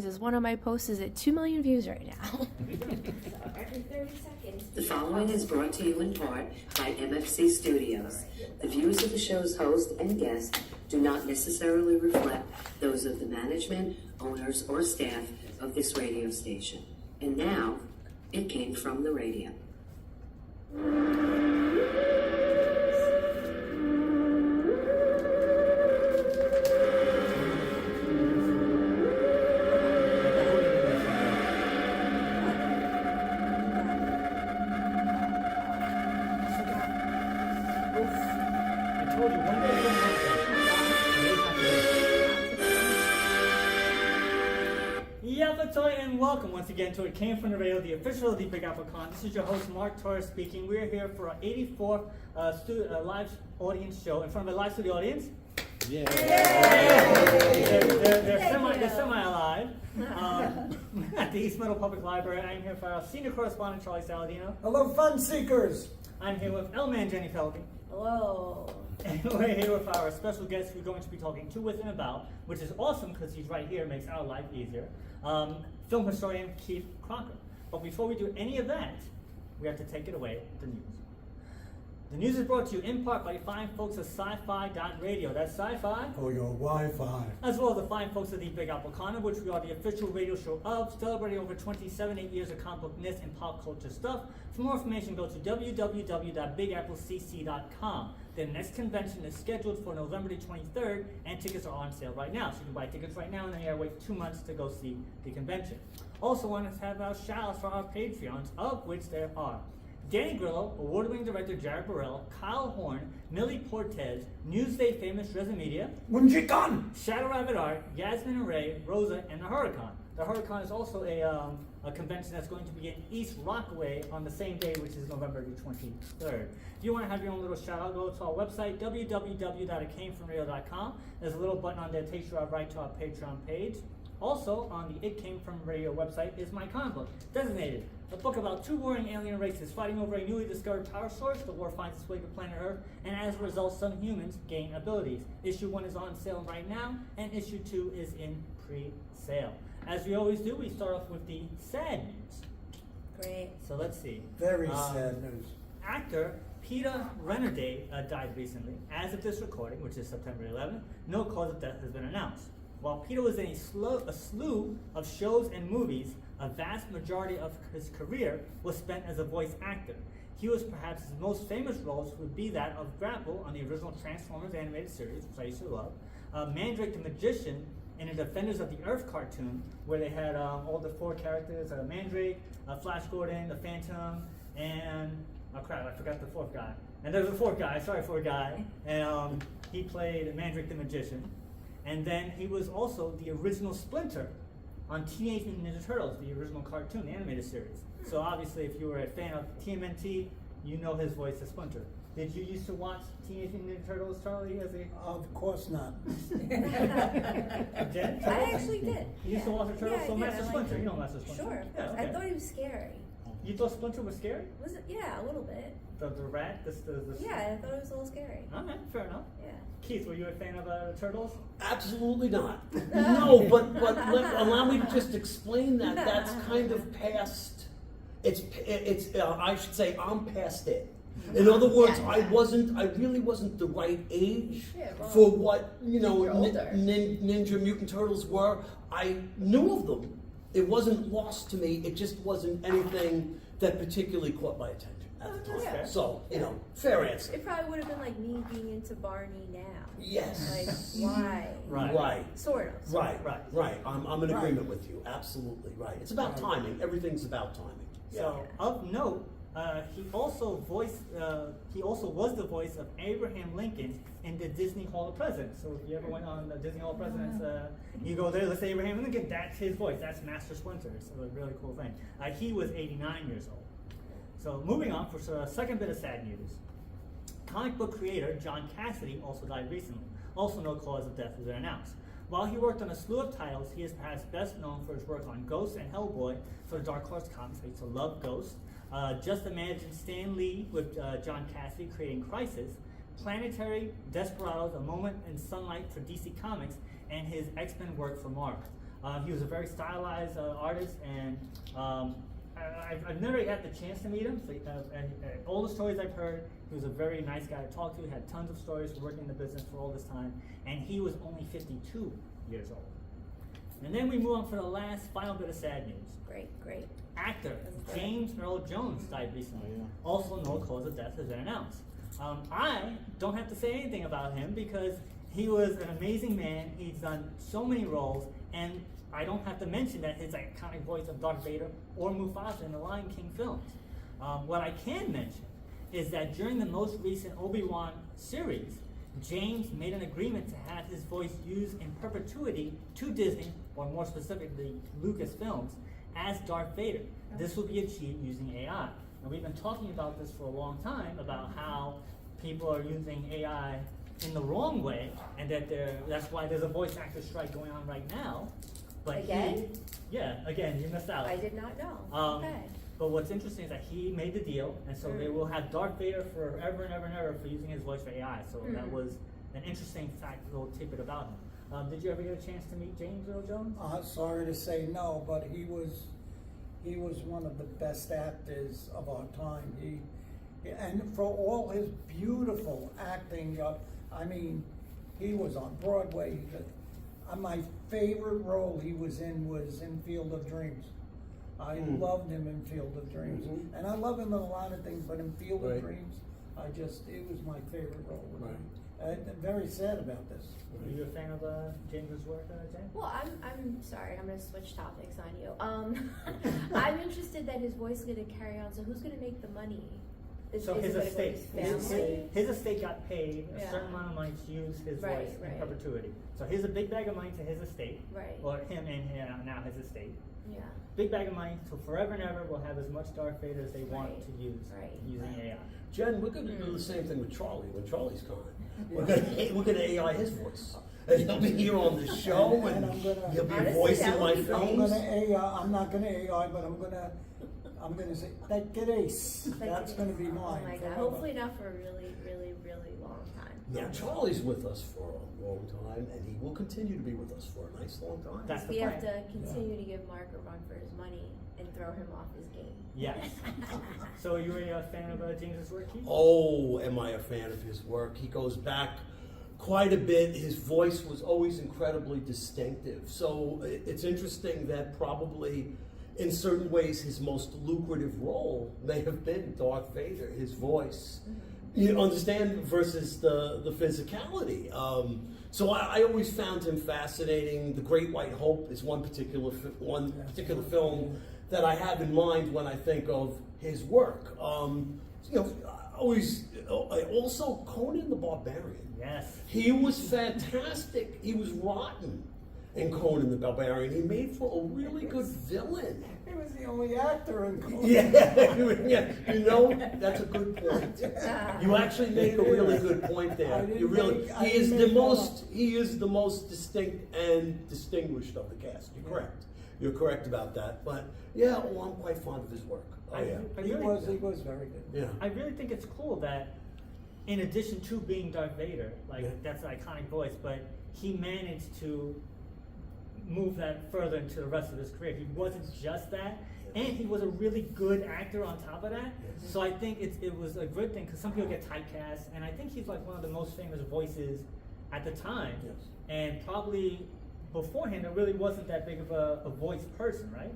Is one of my posts is at 2 million views right now. Every 30 seconds. The following is brought to you in part by MFC Studios. The views of the show's host and guests do not necessarily reflect those of the management, owners, or staff of this radio station. And now, it came from the radio. And welcome once again to It Came From The Radio, the official of the Big Apple Con. This is your host, Mark Torres, speaking. We're here for our 84th live audience show in front of a live studio audience. Yeah. They're semi-alive at the East Meadow Public Library. I'm here for our senior correspondent, Charlie Saladino. Hello, fun seekers. I'm here with Man Jenny Feldy. Hello. And we're here with our special guest we're going to be talking to, with, and about, which is awesome because he's right here, makes our life easier. Film Historian Keith Crocker. But before we do any of that, we have to take it away with the news. The news is brought to you in part by the fine folks at sci-fi.radio. That's sci-fi. For your Wi-Fi. As well as the fine folks at the Big Apple Con, which we are the official radio show of, celebrating over 8 years of comic book ness and pop culture stuff. For more information, go to www.bigapplecc.com. The next convention is scheduled for November the 23rd, and tickets are on sale right now. So you can buy tickets right now, and then you gotta wait 2 months to go see the convention. Also want to have our shout-outs for our Patreons, of which there are Danny Grillo, award-winning director Jared Burrell, Kyle Horn, Millie Portez, Newsday famous Reza Media, Munjikan! Shadow Rabbit Art, Yasmin Array, Rosa, and the Huracan. The Huracan is also a convention that's going to be in East Rockaway on the same day, which is November the 23rd. If you want to have your own little shout-out, go to our website, www.itcamefromradio.com. There's a little button on there that takes you right to our Patreon page. Also, on the It Came From Radio website is my comic book, Designated, a book about 2 warring alien races fighting over a newly discovered power source. The war finds its way to planet Earth, and as a result, some humans gain abilities. Issue 1 is on sale right now, and issue 2 is in pre-sale. As we always do, we start off with the sad news. Great. So let's see. Very sad news. Actor Peter Rennerday died recently. As of this recording, which is September 11th, no cause of death has been announced. While Peter was in a slew of shows and movies, a vast majority of his career was spent as a voice actor. He was perhaps his most famous roles would be that of Grapple on the original Transformers animated series, which I used to love, Mandrake the Magician in the Defenders of the Earth cartoon, where they had all the 4 characters, Mandrake, Flash Gordon, the Phantom, and, oh crap, I forgot the 4th guy. And there's a 4th guy, and he played Mandrake the Magician. And then he was also the original Splinter on Teenage Mutant Ninja Turtles, the original cartoon, the animated series. So obviously, if you were a fan of TMNT, you know his voice as Splinter. Did you used to watch Teenage Mutant Ninja Turtles, Charlie? Of course not. Did? I actually did. You used to watch the Turtles? Yeah, So I did. Master Splinter, you know Master Splinter. Sure. Yeah, okay. I thought he was scary. You thought Splinter was scary? Was it? Yeah, a little bit. The rat? Yeah, I thought it was a little scary. Okay, fair enough. Yeah. Keith, were you a fan of the Turtles? Absolutely not. No, but allow me to just explain that. That's kind of past. It's I should say I'm past it. In other words, I really wasn't the right age for what Ninja Mutant Turtles were. I knew of them. It wasn't lost to me. It just wasn't anything that particularly caught my attention at the time. Yeah. So, fair answer. It probably would have been like me being into Barney now. Yes. Like, why? Right. Sort of. Right. I'm in agreement with you. Absolutely right. It's about timing. Everything's about timing. So, of note, he also was the voice of Abraham Lincoln in the Disney Hall of Presidents. So if you ever went on the Disney Hall of Presidents, you go there, let's say Abraham Lincoln, that's his voice. That's Master Splinter. So a really cool thing. He was 89 years old. So moving on for a second bit of sad news. Comic book creator John Cassidy also died recently. Also no cause of death has been announced. While he worked on a slew of titles, he is perhaps best known for his work on Ghost and Hellboy for the Dark Horse Comics. I used to love Ghost. Just Imagine Stan Lee with John Cassidy creating Crisis, Planetary, Desperados, A Moment in Sunlight for DC Comics, and his X-Men work for Marvel. He was a very stylized artist, and I've never had the chance to meet him. So, and all the stories I've heard, he was a very nice guy to talk to. He had tons of stories from working in the business for all this time, and he was only 52 years old. And then we move on for the last final bit of sad news. Great. Actor James Earl Jones died recently. Also, no cause of death has been announced. I don't have to say anything about him because he was an amazing man. He's done so many roles, and I don't have to mention that his iconic voice of Darth Vader or Mufasa in the Lion King films. What I can mention is that during the most recent Obi-Wan series, James made an agreement to have his voice used in perpetuity to Disney, or more specifically Lucasfilms, as Darth Vader. This will be achieved using AI. And we've been talking about this for a long time, about how people are using AI in the wrong way, and that that's why there's a voice actor strike going on right now. But Again? Again, you missed out. I did not know. Okay. But what's interesting is that he made the deal, and so they will have Darth Vader forever and ever and ever for using his voice for AI. So that was an interesting fact, little tidbit about him. Did you ever get a chance to meet James Earl Jones? Sorry to say no, but he was one of the best actors of our time. And for all his beautiful acting, I mean, he was on Broadway. My favorite role he was in Field of Dreams. I loved him in Field of Dreams, and I love him in a lot of things, but in Field of Dreams, it was my favorite role. I'm very sad about this. Are you a fan of James's work, Jen? Well, I'm sorry. I'm going to switch topics on you. I'm interested that his voice is going to carry on. So who's going to make the money? So his estate, his estate got paid a Yeah. certain amount of money to use his Right, voice in right. perpetuity. So here's a big bag of money to his estate, Right. or him and now his estate. Yeah. Big bag of money, so forever and ever we'll have as much Darth Vader as they want Right, to use using AI. Jen, we're going to do the same thing with Charlie when Charlie's gone. We're going to AI his voice. And he'll be here on the show, and I'm gonna- he'll be Honestly, voicing that my would be great. I'm films. gonna AI. I'm not gonna AI, but I'm gonna say that get ace. That's gonna be mine. Oh my god. forever. Hopefully not for a really, really, really long time. Now, Charlie's with us for a long time, and he will continue to be with us for a nice long time. That's the We have plan. to continue to give Mark a run for his money and throw him off his game. Yes. So are you a fan of James's work, Keith? Oh, am I a fan of his work? He goes back quite a bit. His voice was always incredibly distinctive. So it's interesting that probably in certain ways his most lucrative role may have been Darth Vader, his voice. You understand, versus the physicality. So I always found him fascinating. The Great White Hope is one particular film that I have in mind when I think of his work. Also Conan the Barbarian. Yes. He was fantastic. He was rotten in Conan the Barbarian. He made for a really good villain. He was the only actor in Conan. Yeah, you know, that's a good point. You actually made a really good point there. You really, he is the most distinct and distinguished of the cast. You're correct. You're correct about that. But yeah, I'm quite fond of his work. Oh yeah. He was very good. Yeah. I really think it's cool that in addition to being Darth Vader, that's an iconic voice, but he managed to move that further into the rest of his career. He wasn't just that, and he was a really good actor on top of that. So I think it was a good thing, because some people get typecast, and I think he's like one of the most famous voices at the time. Yes. And probably beforehand, there really wasn't that big of a voice person, right?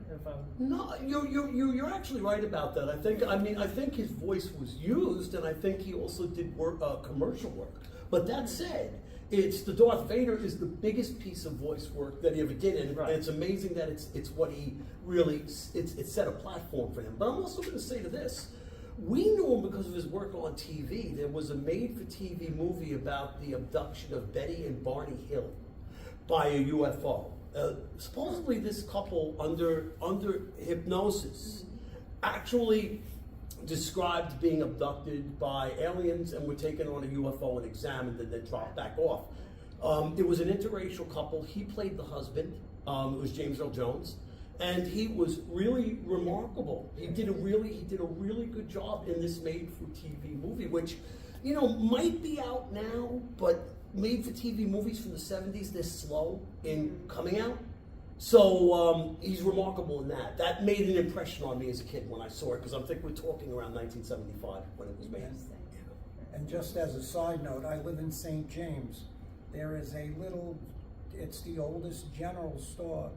No, you're actually right about that. I think his voice was used, and I think he also did commercial work. But that said, it's the Darth Vader is the biggest piece of voice work that he ever did, and it's amazing that it's what he really it's set a platform for him. But I'm also going to say to this. We knew him because of his work on TV. There was a made-for-TV movie about the abduction of Betty and Barney Hill by a UFO. Supposedly this couple under hypnosis actually described being abducted by aliens and were taken on a UFO and examined and then dropped back off. It was an interracial couple. He played the husband. It was James Earl Jones. And he was really remarkable. He did a really good job in this made-for-TV movie, which, might be out now, but made-for-TV movies from the 70s, they're slow in coming out. So he's remarkable in that. That made an impression on me as a kid when I saw it, because I think we're talking around 1975 when it was made. And just as a side note, I live in St. James. There is a little, it's the oldest general store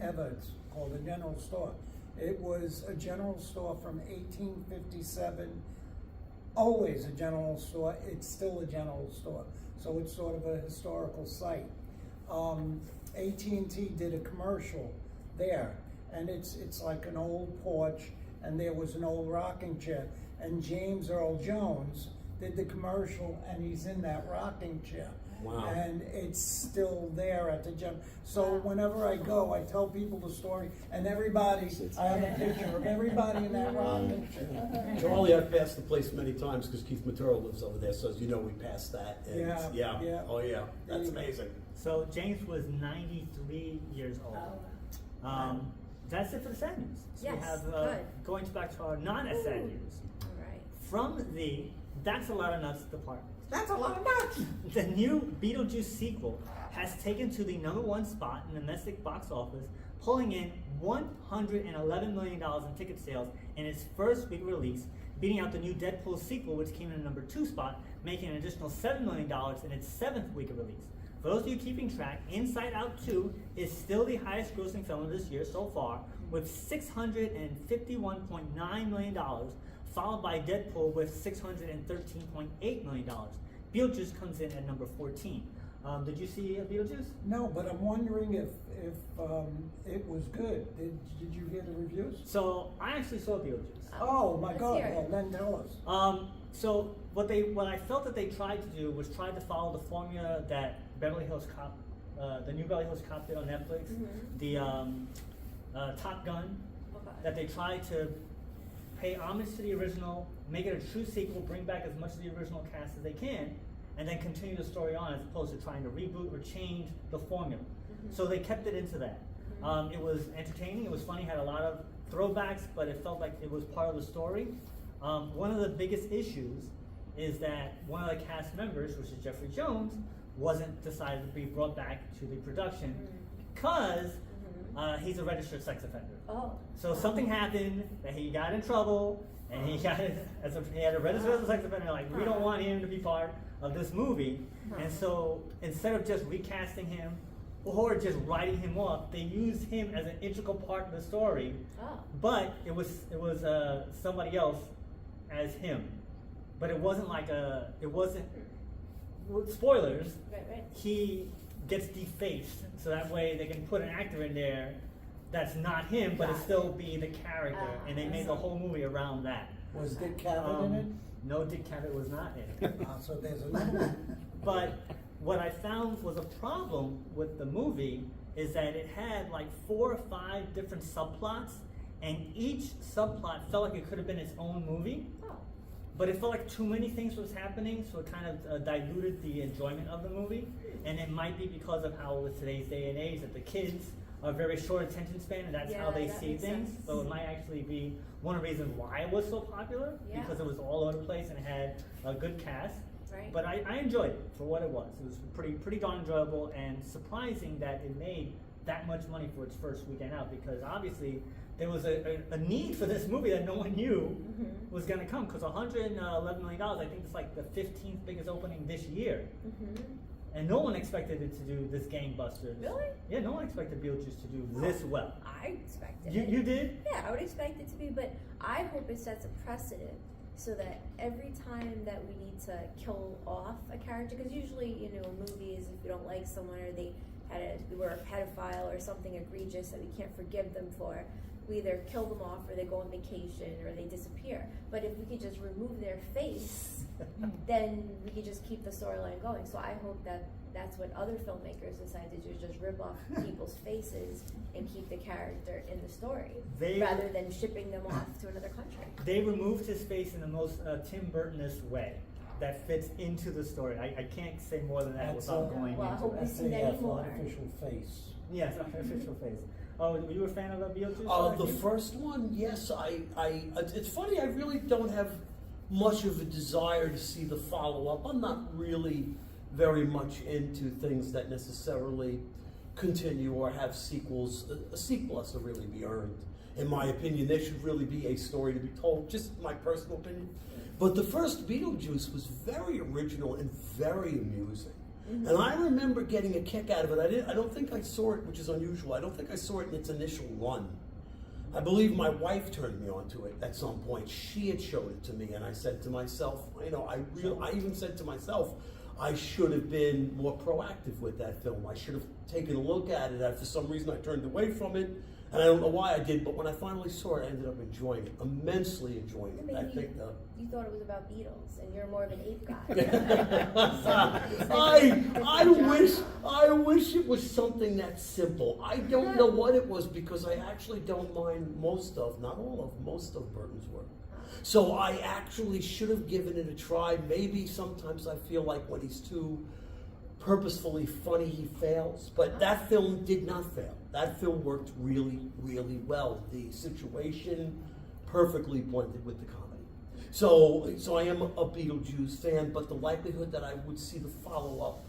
ever. It's called a general store. It was a general store from 1857. Always a general store. It's still a general store. So it's sort of a historical site. AT&T did a commercial there, and it's like an old porch, and there was an old rocking chair, and James Earl Jones did the commercial, and he's in that rocking chair. Wow. And it's still there at the gym. So whenever I go, I tell people the story, and everybody, I have a picture of everybody in that rocking chair. Charlie, I've passed the place many times because Keith Maturo lives over there, so as you know, we passed that. And Yeah. Oh yeah, that's amazing. So James was 93 years old. Oh. That's it for the sad news. So Yes, we have, good. going back to our non-sad news. All right. From the That's a Lot of Nuts department. That's a lot of nuts. The new Beetlejuice sequel has taken to the #1 spot in the domestic box office, pulling in $111 million in ticket sales in its first week release, beating out the new Deadpool sequel, which came in the #2 spot, making an additional $7 million in its 7th week of release. For those of you keeping track, Inside Out 2 is still the highest grossing film of this year so far, with $651.9 million, followed by Deadpool with $613.8 million. Beetlejuice comes in at number 14. Did you see Beetlejuice? No, but I'm wondering if it was good. Did you hear the reviews? So I actually saw Beetlejuice. Oh my Let's God! hear it. Well, then tell us. So what I felt that they tried to do was try to follow the formula that Beverly Hills Cop, the new Beverly Hills Cop did on Netflix, the Top Gun, that they tried to pay homage to the original, make it a true sequel, bring back as much of the original cast as they can, and then continue the story on as opposed to trying to reboot or change the formula. So they kept it into that. It was entertaining, it was funny, had a lot of throwbacks, but it felt like it was part of the story. One of the biggest issues is that one of the cast members, which is Jeffrey Jones, wasn't decided to be brought back to the production because he's a registered sex offender. Oh. So something happened that he got in trouble, and he got he had a registered as a sex offender. Like, we don't want him to be part of this movie, and so instead of just recasting him or just writing him off, they used him as an integral part of the story. Oh. But it was somebody else as him, but it wasn't like spoilers. Right. He gets defaced, so that way they can put an actor in there that's not him, but it still be the character, and they made the whole movie around that. Was Dick Cavett in it? No, Dick Cavett was not in it. So there's another one. But what I found was a problem with the movie is that it had like 4 or 5 different subplots, and each subplot felt like it could have been its own movie. Oh. But it felt like too many things was happening, so it kind of diluted the enjoyment of the movie. And it might be because of how with today's day and age that the kids are very short attention span, and that's how they that see makes things. sense. So it might actually be one of the reasons why it was so popular, Yeah. because it was all over the place and it had a good cast. Right. But I enjoyed it for what it was. It was pretty darn enjoyable, and surprising that it made that much money for its first weekend out, because obviously there was a need for this movie that no one knew was going to come, because $111 million, I think it's like the 15th biggest opening this year. And no one expected it to do this gangbusters. Really? Yeah, no one expected Beetlejuice to do this well. I expected You, it. you did? Yeah, I would expect it to be, but I hope it sets a precedent so that every time that we need to kill off a character, because usually, movies, if we don't like someone or they were a pedophile or something egregious that we can't forgive them for, we either kill them off or they go on vacation or they disappear. But if we could just remove their face, then we could just keep the storyline going. So I hope that that's what other filmmakers decide to do, just rip off people's faces and keep the character in the story, rather than shipping them off to another country. They removed his face in the most Tim Burton-esque way that fits into the story. I can't say more than that That's without going well, I into hope it. we That's see a any more. artificial face. Yes, artificial face. Oh, were you a fan of Beetlejuice? The first one, yes. It's funny. I really don't have much of a desire to see the follow-up. I'm not really very much into things that necessarily continue or have sequels. A sequel has to really be earned. In my opinion, there should really be a story to be told, just my personal opinion. But the first Beetlejuice was very original and very amusing. And I remember getting a kick out of it. I don't think I saw it, which is unusual. I don't think I saw it in its initial run. I believe my wife turned me on to it at some point. She had showed it to me, and I said to myself, you know, I even said to myself, I should have been more proactive with that film. I should have taken a look at it. For some reason, I turned away from it, and I don't know why I did, but when I finally saw it, I ended up enjoying it, immensely enjoying it. Maybe I think you thought it was about Beatles, and you're more of an ape guy. I wish it was something that simple. I don't know what it was, because I actually don't mind most of Burton's work. So I actually should have given it a try. Maybe sometimes I feel like when he's too purposefully funny, he fails. But that film did not fail. That film worked really, really well. The situation perfectly blended with the comedy. So I am a Beetlejuice fan, but the likelihood that I would see the follow-up,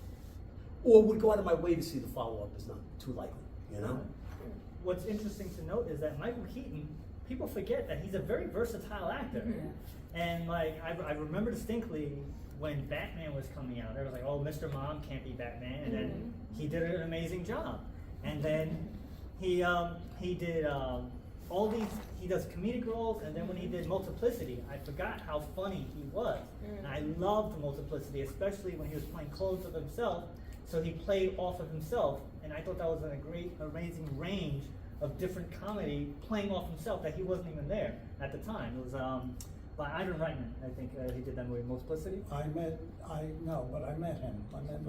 or would go out of my way to see the follow-up, is not too likely, you know? What's interesting to note is that Michael Keaton, people forget that he's a very versatile actor. And like, I remember distinctly when Batman was coming out, there was like, oh, Mr. Mom can't be Batman, and then he did an amazing job. And then he did all these, he does comedic roles, and then when he did Multiplicity, I forgot how funny he was. And I loved Multiplicity, especially when he was playing clones of himself, so he played off of himself, and I thought that was a great, amazing range of different comedy playing off himself that he wasn't even there at the time. It was by Ivan Reitman, I think he did that movie, Multiplicity. I met him. You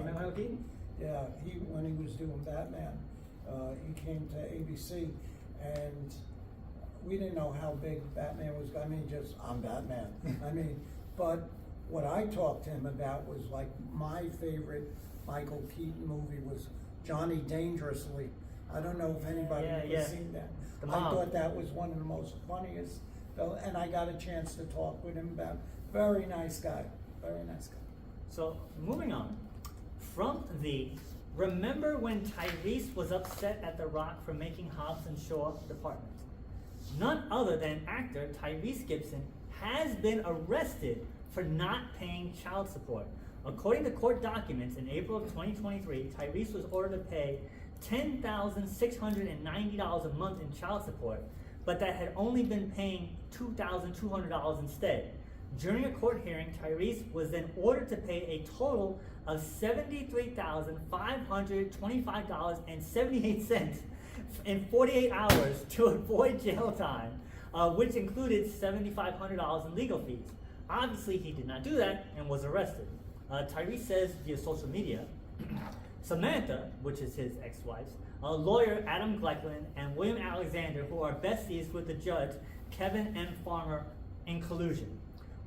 met Michael Keaton? Yeah, when he was doing Batman, he came to ABC, and we didn't know how big Batman was. I mean, just, I'm Batman. I mean, but what I talked to him about was like my favorite Michael Keaton movie was Johnny Dangerously. I don't know if anybody has seen that. I thought that was one of the most funniest, and I got a chance to talk with him about. Very nice guy. Very nice guy. So moving on, from the remember when Tyrese was upset at The Rock for making Hobbs and Shaw Department? None other than actor Tyrese Gibson has been arrested for not paying child support. According to court documents, in April of 2023, Tyrese was ordered to pay $10,690 a month in child support, but that had only been paying $2,200 instead. During a court hearing, Tyrese was then ordered to pay a total of $73,525.78 in 48 hours to avoid jail time, which included $7,500 in legal fees. Obviously, he did not do that and was arrested. Tyrese says via social media, Samantha, which is his ex-wife's, lawyer Adam Glecklin, and William Alexander, who are besties with the judge, Kevin M. Farmer, in collusion.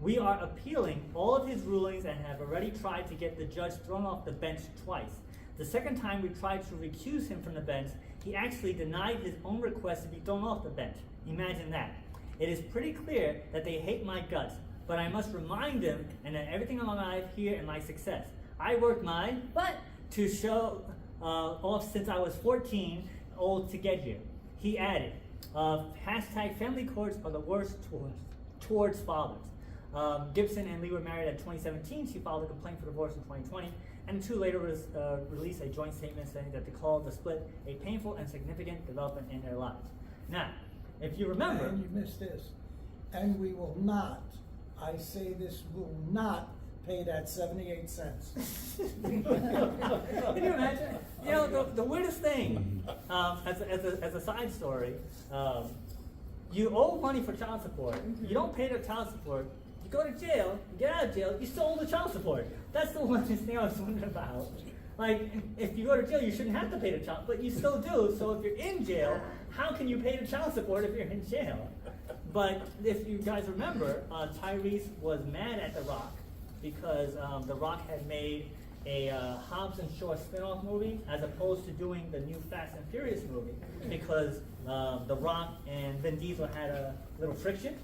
We are appealing all of his rulings and have already tried to get the judge thrown off the bench twice. The second time we tried to recuse him from the bench, he actually denied his own request to be thrown off the bench. Imagine that. It is pretty clear that they hate my guts, but I must remind them and that everything in my life here and my success. I worked my butt to show off since I was 14 old to get here. He added, hashtag family courts are the worst towards fathers. Gibson and Lee were married in 2017. She filed a complaint for divorce in 2020, and the two later released a joint statement saying that they called the split a painful and significant development in their lives. Now, if you remember... And you missed this. And we will not, I say this, will not pay that 78 cents. Can you imagine? You know, the weirdest thing, as a side story, you owe money for child support, you don't pay the child support, you go to jail, you get out of jail, you still owe the child support. That's the one thing I was wondering about. Like, if you go to jail, you shouldn't have to pay the child, but you still do, so if you're in jail, how can you pay the child support if you're in jail? But if you guys remember, Tyrese was mad at The Rock because The Rock had made a Hobbs and Shaw spin-off movie as opposed to doing the new Fast and Furious movie because The Rock and Vin Diesel had a little friction.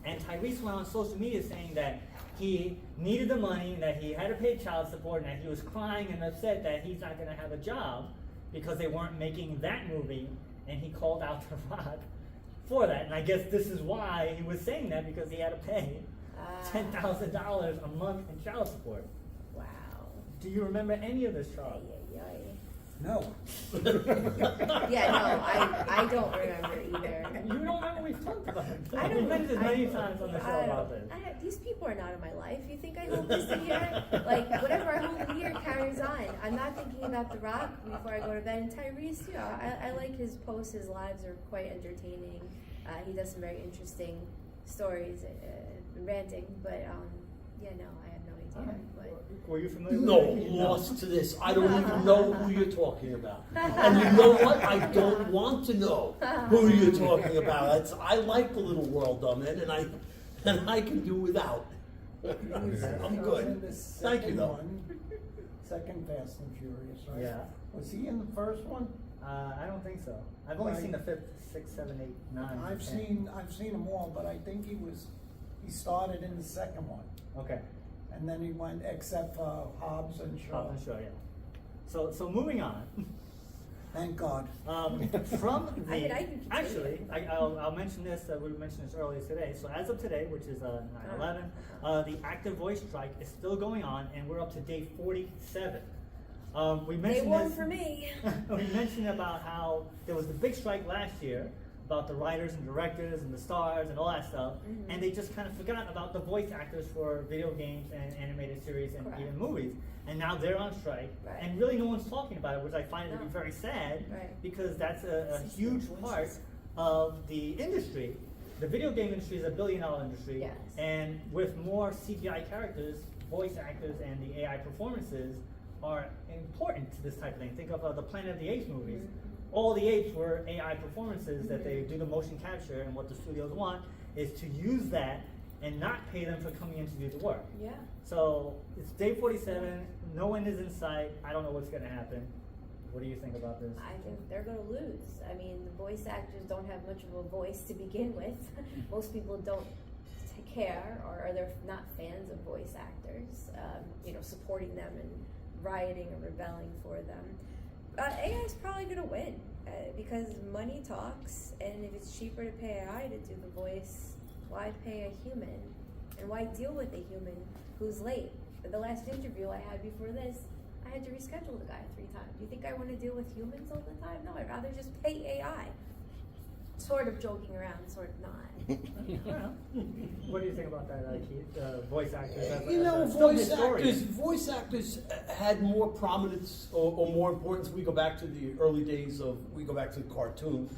And Tyrese went on social media saying that he needed the money, that he had to pay child support, and that he was crying and upset that he's not going to have a job because they weren't making that movie, and he called out The Rock for that. And I guess this is why he was saying that, because he had to pay $10,000 a month in child support. Wow. Do you remember any of this, Charles? No. Yeah, no, I don't remember either. You don't remember we've talked about it. I don't We've mentioned this many I- times on the show about this. These people are not in my life. You think I hope this year, like whatever I hope the year carries on. I'm not thinking about The Rock before I go to bed. And Tyrese, yeah, I like his posts. His lives are quite entertaining. He does some very interesting stories, ranting. But yeah, no, I have no idea. But Were you familiar No, with it? lost to this. I don't even know who you're talking about. And you know what? I don't want to know who you're talking about. I like the little world I'm in, and I can do without. I'm He was good. in the Thank you, second though. one, second Fast and Furious, right? Yeah. Was he in the first one? I don't think so. I've only Right. seen the 5th, 6th, 7, 8, 9. I've 10. seen them all, but I think he started in the second one, Okay. and then he went except for Hobbs and Shaw. Hobbs and Shaw, yeah. So moving on. Thank God. From the I mean, I can actually, continue. I'll mention this. We mentioned this earlier today. So as of today, which is 9/11, the active voice strike is still going on, and we're up to day 47. We they mentioned won this. for me. We mentioned about how there was the big strike last year about the writers and directors and the stars and all that stuff, Mhm. and they just kind of forgot about the voice actors for video games and animated series and Correct. even movies. And now they're on strike, Right. and really no one's talking about it, which I find to be No. very sad, Right. because that's a huge part of the industry. The video game industry is a $1 billion industry, Yes. and with more CGI characters, voice actors, and the AI performances are important to this type of thing. Think of the Planet of the Apes movies. Mhm. All the apes were AI performances that they do the motion capture, and what the studios want is to use that and not pay them for coming in to do the work. Yeah. So it's day 47, no one is in sight. I don't know what's going to happen. What do you think about this? I think they're going to lose. I mean, the voice actors don't have much of a voice to begin with. Most people don't care, or they're not fans of voice actors, supporting them and rioting or rebelling for them. AI is probably going to win because money talks, and if it's cheaper to pay AI to do the voice, why pay a human? And why deal with a human who's late? The last interview I had before this, I had to reschedule the guy 3 times. Do you think I want to deal with humans all the time? No, I'd rather just pay AI. Sort of joking around, sort of not. What do you think about that, Keith? Voice actors. You know, still voice historians. voice actors had more prominence or more importance. We go back to the early days we go back to the cartoons.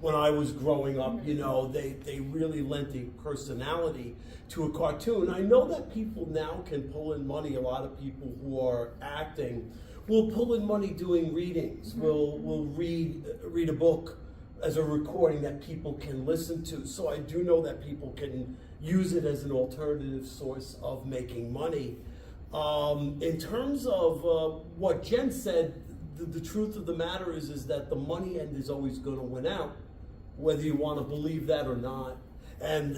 When I was growing up, you know, they really lent a personality to a cartoon. I know that people now can pull in money. A lot of people who are acting will pull in money doing readings. Will read a book as a recording that people can listen to. So I do know that people can use it as an alternative source of making money. In terms of what Jen said, the truth of the matter is that the money end is always going to win out, whether you want to believe that or not. And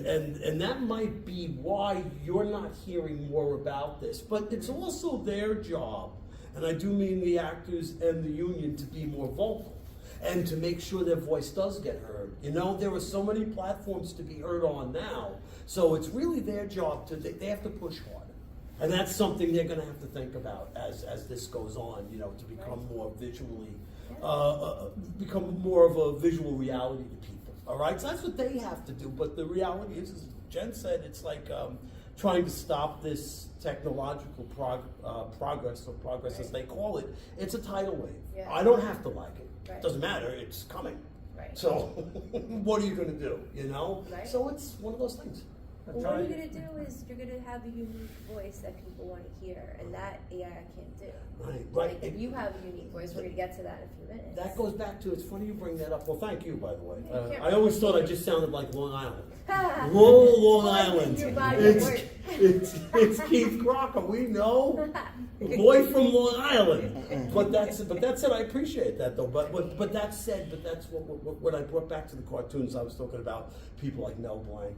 that might be why you're not hearing more about this. But it's also their job, and I do mean the actors and the union, to be more vocal and to make sure their voice does get heard. You know, there are so many platforms to be heard on now, so it's really their job they have to push harder. And that's something they're going to have to think about as this goes on, you know, to become more visually, become more of a visual reality to people. All right, so that's what they have to do. But the reality is, as Jen said, it's like trying to stop this technological progress, or progress as they call it. It's a tidal wave. Yeah. I don't have to like it. Right. Doesn't matter. It's coming. Right. So what are you going to do? You know. Right. So it's one of those things. Well, what you're going to do is you're going to have a unique voice that people want to hear, and that AI can't do. Right. Like, if you have a unique voice, we're going to get to that in a few minutes. That goes back to, it's funny you bring that up. Well, thank you, by the way. Yeah, you I always thought I just sounded like Long Island. Long Well, Island. your body of work. It's Keith Crocker. We know, boy from Long Island. But that's it. I appreciate that though. But that said, but that's what I brought back to the cartoons. I was talking about people like Mel Blanc,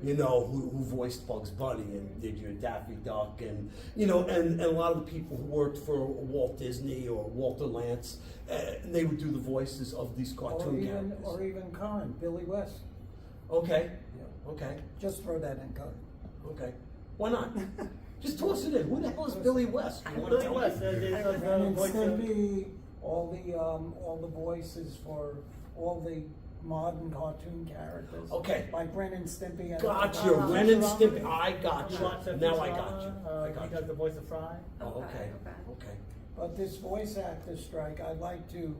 you know, who voiced Bugs Bunny and did your Daffy Duck, and and a lot of the people who worked for Walt Disney or Walter Lantz, they would do the voices of these cartoon characters. Or even current, Billy West. Okay. Yeah. Okay. Just throw that in current. Okay. Why not? Just toss it in. Who the hell is Billy West? You wanna Billy tell me? West is And the it's voice going of... to be all the voices for all the modern cartoon characters. Okay. Like Ren and Stimpy. And Gotcha. Ren and Stimpy. I got You you. watch that Now I Futurama, got you. I He got does you. the voice of Fry. Oh, okay. Okay. Okay. But this voice actor strike, I'd like to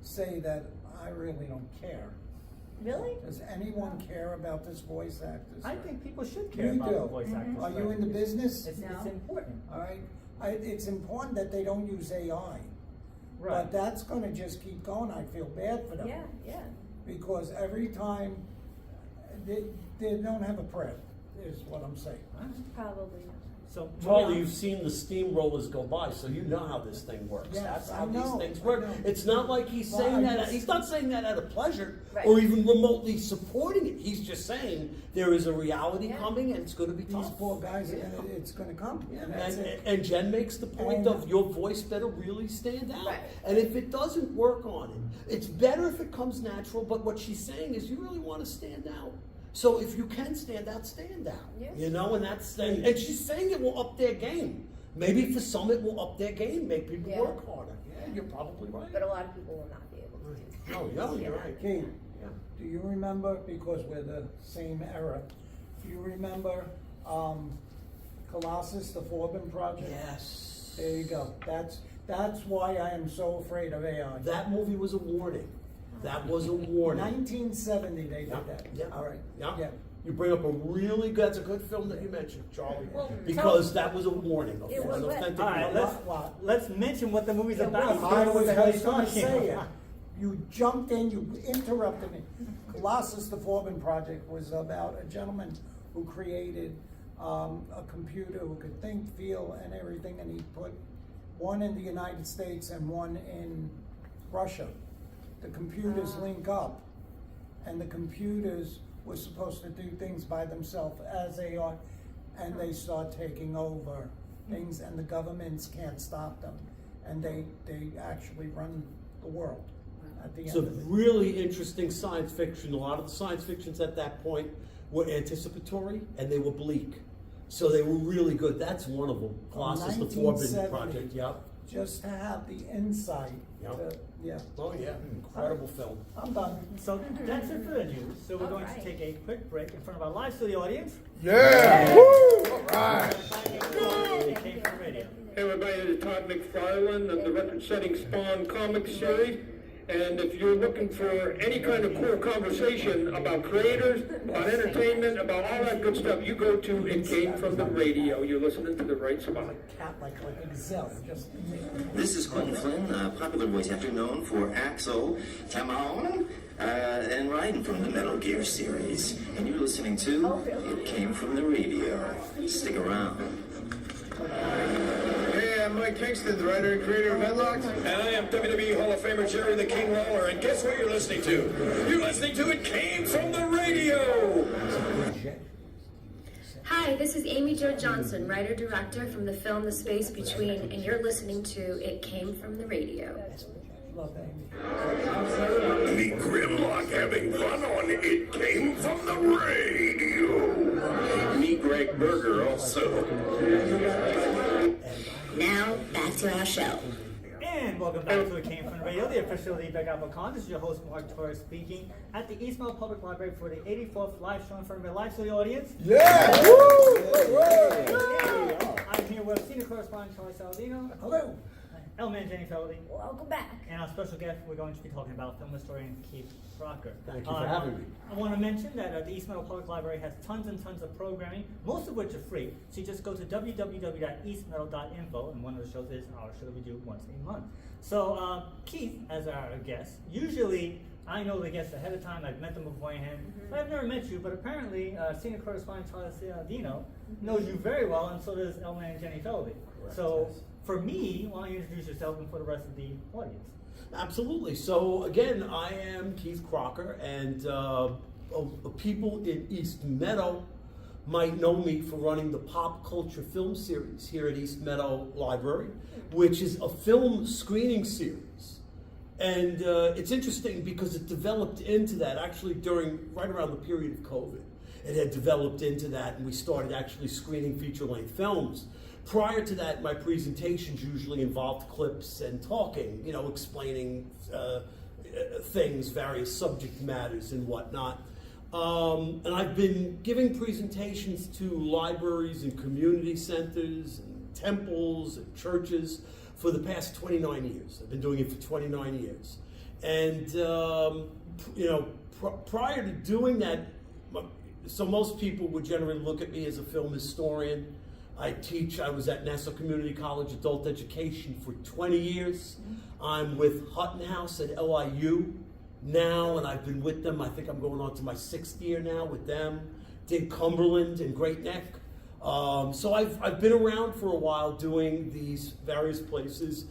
say that I really don't care. Really? Does anyone care about this voice actor I strike? think people should care You about do. the voice actors. Are you in the business? It's No. important. All right. It's important that they don't use AI. Right. But that's going to just keep going. I feel bad for them. Yeah. Because every time they don't have a prep, is what I'm saying. Probably not. So, Charlie, you've seen the steamrollers go by, so you know how this thing works. Yes, That's I how know, these things I work. know. It's not like he's Well, saying I that. just- He's not saying that out of pleasure Right. or even remotely supporting it. He's just saying there is a reality Yeah. coming, and it's going to be These tough. poor guys, it's going to come. And that's And, it. and Jen makes the point And- of your voice better really stand out. Right. And if it doesn't work on it, it's better if it comes natural. But what she's saying is, you really want to stand out. So if you can stand out, stand out. Yeah. And that's and she's saying it will up their game. Maybe for some it will up their game, make people Yeah. work harder. Yeah, you're probably right. But a lot of people will not be able to do that. Oh, yeah, you're right. Keith, Yeah. do you remember, because we're the same era, do you remember Colossus, the Forbin Project? Yes. There you go. That's why I am so afraid of AI. That movie was a warning. That was a warning. 1970 they did Yeah, that. yeah. All right. Yeah. You bring up a really good, that's a good film that you mentioned, Charlie. Well, because that was a warning, It was an what? authentic all right, warning. let's mention what the movie's Yeah, about. well, I What was the hell are you going to talking say it. about? You jumped in, you interrupted me. Colossus, the Forbin Project was about a gentleman who created a computer who could think, feel, and everything, and he put one in the United States and one in Russia. The computers link up, and the computers were supposed to do things by themselves as they are, and they start taking over things, and the governments can't stop them, and they actually run the world at the It's end a of it. really interesting science fiction. A lot of the science fictions at that point were anticipatory and they were bleak. So they were really good. That's one of them. Colossus, the Forbidden 1970. Project. Yep. Just to have the insight. Yep. Yeah, Oh yeah, incredible film. I'm done. So that's it for the news. So we're going to Alright. take a quick break in front of our live studio audience. Yeah! Woo! All right. It came from radio. Hey everybody, this is Todd McFarlane of the record-setting Spawn comic series. And if you're looking for any kind of cool conversation about creators, about entertainment, about all that good stuff, you go to It Came From the Radio. You're listening to the right spot. Cat like a gazelle, just. This is Quentin Flynn, a popular voice actor known for Axel, Tamon, and Raiden from the Metal Gear series. And you're listening to It Came From the Radio. Stick around. Hey, I'm Mike Kingston, the writer and creator of Headlocks. And I am WWE Hall of Famer Jerry the King Lawler. And guess what you're listening to? You're listening to It Came From the Radio. Hi, this is Amy Jo Johnson, writer-director from the film The Space Between, and you're listening to It Came From the Radio. Love Amy. Meet Grimlock having fun on It Came From the Radio. Meet Greg Berger also. Now, back to our show. And welcome back to It Came From the Radio, the official of the Big Apple Con. This is your host, Mark Torres, speaking at the East Meadow Public Library for the 84th live show in front of a live studio audience. Yeah! Woo! I'm here with senior correspondent Charlie Saladino, Hello. Man Jenny Feldy, Welcome back. and our special guest, we're going to be talking about film historian Keith Crocker. Thank you for having me. I want to mention that the East Meadow Public Library has tons and tons of programming, most of which are free. So you just go to www.eastmeadow.info, and one of the shows is our show that we do once a month. So Keith, as our guest, usually I know the guests ahead of time. I've met them beforehand, but I've never met you. But apparently, senior correspondent Charlie Saladino knows you very well, and so does Man Jenny Feldy. So for me, why don't you introduce yourself and for the rest of the audience? Absolutely. So again, I am Keith Crocker, and people in East Meadow might know me for running the Pop Culture Film Series here at East Meadow Library, which is a film screening series. And it's interesting because it developed into that actually right around the period of COVID. It had developed into that, and we started actually screening feature-length films. Prior to that, my presentations usually involved clips and talking, explaining things, various subject matters and whatnot. And I've been giving presentations to libraries and community centers and temples and churches for the past 29 years. I've been doing it for 29 years. And, prior to doing that, so most people would generally look at me as a film historian. I was at Nassau Community College Adult Education for 20 years. I'm with Hutton House at LIU now, and I've been with them. I think I'm going on to my 6th year now with them. Did Cumberland and Great Neck. So I've been around for a while doing these various places,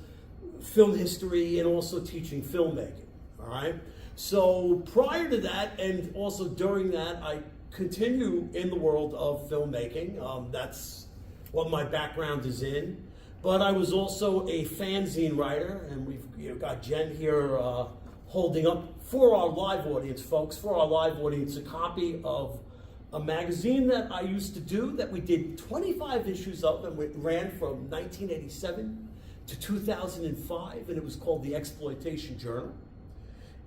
film history, and also teaching filmmaking, all right? So prior to that, and also during that, I continue in the world of filmmaking. That's what my background is in. But I was also a fanzine writer, and we've got Jen here holding up for our live audience, folks, a copy of a magazine that I used to do that we did 25 issues of, and it ran from 1987 to 2005, and it was called the Exploitation Journal.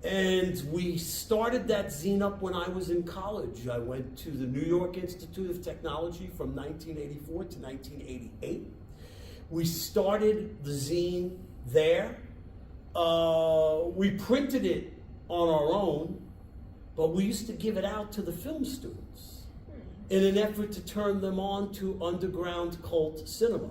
And we started that zine up when I was in college. I went to the New York Institute of Technology from 1984 to 1988. We started the zine there. We printed it on our own, but we used to give it out to the film students in an effort to turn them on to underground cult cinema,